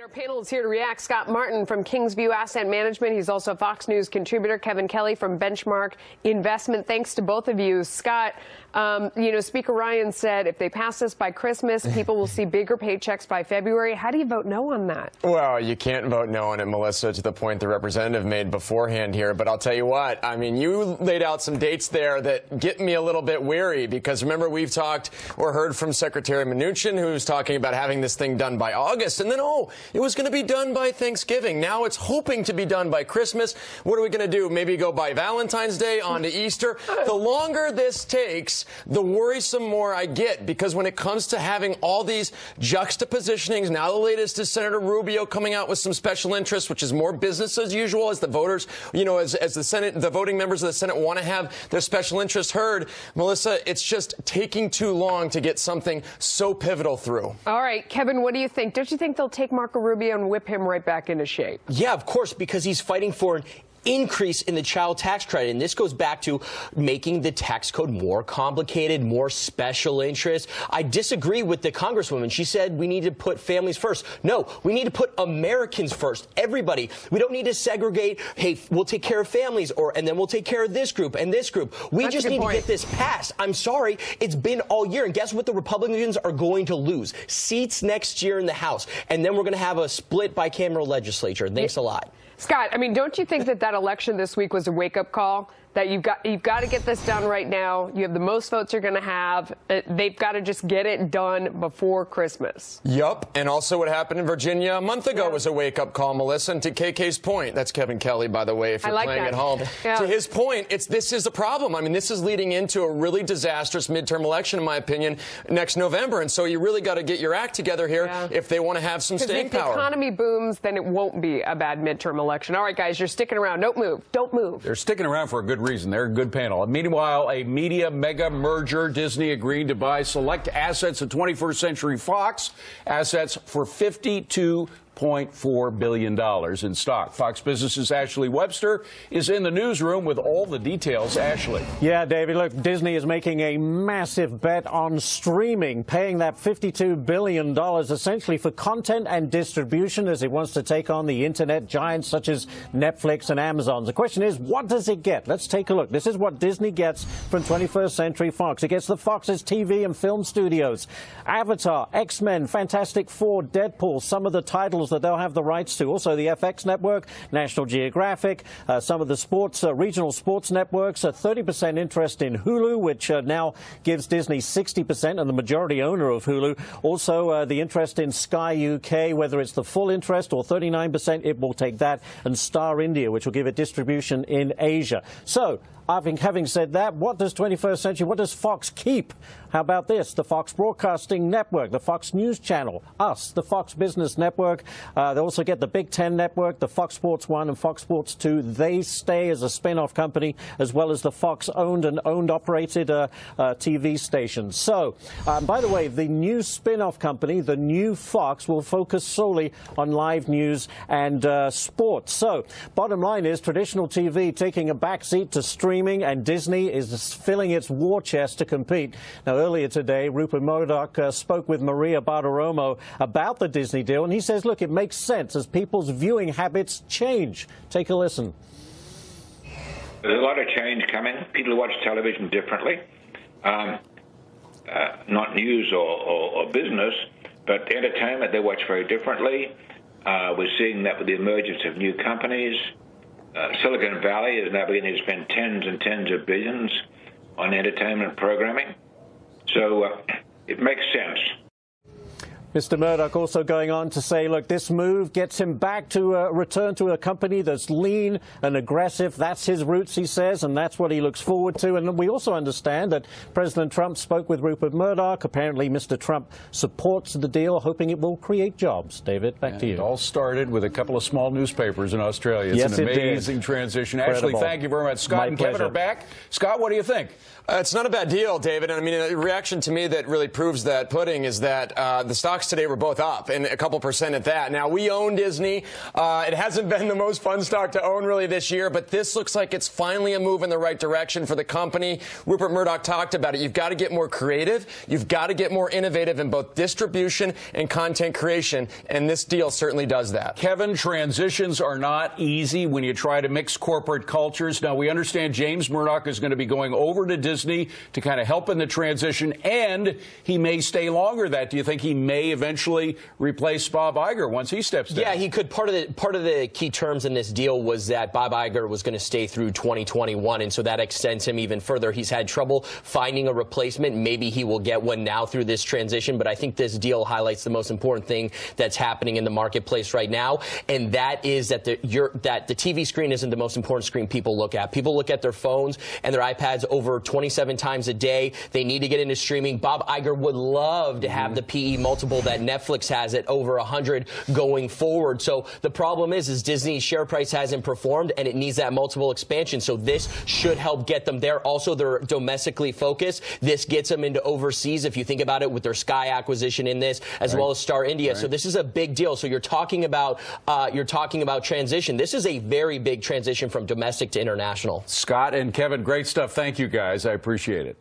Our panel is here to react. Scott Martin from Kingsview Asset Management. He's also a Fox News contributor. Kevin Kelly from Benchmark Investment. Thanks to both of you. Scott, Speaker Ryan said if they pass this by Christmas, people will see bigger paychecks by February. How do you vote no on that? Well, you can't vote no on it, Melissa, to the point the representative made beforehand here. But I'll tell you what, I mean, you laid out some dates there that get me a little bit weary, because remember, we've talked or heard from Secretary Mnuchin, who's talking about having this thing done by August. And then, it was going to be done by Thanksgiving. Now it's hoping to be done by Christmas. What are we going to do? Maybe go by Valentine's Day on to Easter? The longer this takes, the worrisome more I get, because when it comes to having all these juxtapositionings, now the latest is Senator Rubio coming out with some special interests, which is more business as usual, as the voters, as the Senate, the voting members of the Senate want to have their special interests heard. Melissa, it's just taking too long to get something so pivotal through. All right, Kevin, what do you think? Don't you think they'll take Marco Rubio and whip him right back into shape? Yeah, of course, because he's fighting for an increase in the child tax credit. And this goes back to making the tax code more complicated, more special interest. I disagree with the Congresswoman. She said we need to put families first. No, we need to put Americans first. Everybody. We don't need to segregate, hey, we'll take care of families, and then we'll take care of this group and this group. We just need to get this passed. I'm sorry, it's been all year. And guess what the Republicans are going to lose? Seats next year in the House. And then we're going to have a split bicameral legislature. Thanks a lot. Scott, I mean, don't you think that election this week was a wake-up call? That you've got to get this done right now. You have the most votes you're going to have. They've got to just get it done before Christmas. Yup. And also what happened in Virginia a month ago was a wake-up call, Melissa. And to KK's point, that's Kevin Kelly, by the way, if you're playing at home. Yeah. To his point, this is a problem. I mean, this is leading into a really disastrous midterm election, in my opinion, next November. And so you really got to get your act together here if they want to have some staying power. If the economy booms, then it won't be a bad midterm election. All right, guys, you're sticking around. Don't move. Don't move. They're sticking around for a good reason. They're a good panel. Meanwhile, a media mega merger, Disney agreeing to buy select assets of 21st Century Fox, assets for $52.4 billion in stock. Fox Business's Ashley Webster is in the newsroom with all the details. Ashley. Yeah, David, look, Disney is making a massive bet on streaming, paying that $52 billion essentially for content and distribution as it wants to take on the internet giants such as Netflix and Amazon. The question is, what does it get? Let's take a look. This is what Disney gets from 21st Century Fox. It gets the Fox's TV and film studios, Avatar, X-Men, Fantastic Four, Deadpool, some of the titles that they'll have the rights to. Also the FX network, National Geographic, some of the sports, regional sports networks, a 30% interest in Hulu, which now gives Disney 60% and the majority owner of Hulu. Also the interest in Sky UK, whether it's the full interest or 39%, it will take that, and Star India, which will give it distribution in Asia. So, having said that, what does 21st Century, what does Fox keep? How about this? The Fox Broadcasting Network, the Fox News Channel, us, the Fox Business Network. They also get the Big Ten Network, the Fox Sports 1 and Fox Sports 2. They stay as a spin-off company, as well as the Fox-owned and owned-operated TV stations. So, by the way, the new spin-off company, the new Fox, will focus solely on live news and sports. So, bottom line is, traditional TV taking a backseat to streaming, and Disney is filling its war chest to compete. Now, earlier today, Rupert Murdoch spoke with Maria Bartiromo about the Disney deal, and he says, look, it makes sense as people's viewing habits change. Take a listen. There's a lot of change coming. People watch television differently, not news or business, but entertainment they watch very differently. We're seeing that with the emergence of new companies. Silicon Valley is now beginning to spend tens and tens of billions on entertainment programming. So it makes sense. Mr. Murdoch also going on to say, look, this move gets him back to return to a company that's lean and aggressive. That's his roots, he says, and that's what he looks forward to. And we also understand that President Trump spoke with Rupert Murdoch. Apparently, Mr. Trump supports the deal, hoping it will create jobs. David, back to you. It all started with a couple of small newspapers in Australia. It's an amazing transition. Ashley, thank you very much. Scott and Kevin are back. Scott, what do you think? It's not a bad deal, David. I mean, a reaction to me that really proves that pudding is that the stock's stocks today were both up, and a couple percent at that. Now, we own Disney. It hasn't been the most fun stock to own really this year, but this looks like it's finally a move in the right direction for the company. Rupert Murdoch talked about it. You've got to get more creative. You've got to get more innovative in both distribution and content creation, and this deal certainly does that. Kevin, transitions are not easy when you try to mix corporate cultures. Now, we understand James Murdoch is going to be going over to Disney to kind of help in the transition, and he may stay longer. Do you think he may eventually replace Bob Iger once he steps down? Yeah, he could. Part of the key terms in this deal was that Bob Iger was going to stay through 2021, and so that extends him even further. He's had trouble finding a replacement. Maybe he will get one now through this transition, but I think this deal highlights the most important thing that's happening in the marketplace right now, and that is that the TV screen isn't the most important screen people look at. People look at their phones and their iPads over 27 times a day. They need to get into streaming. Bob Iger would love to have the PE multiple that Netflix has at over 100 going forward. So the problem is Disney's share price hasn't performed, and it needs that multiple expansion. So this should help get them there. Also, they're domestically focused. This gets them into overseas, if you think about it, with their Sky acquisition in this, as well as Star India. So this is a big deal. So you're talking about transition. This is a very big transition from domestic to international. Scott and Kevin, great stuff. Thank you, guys. I appreciate it.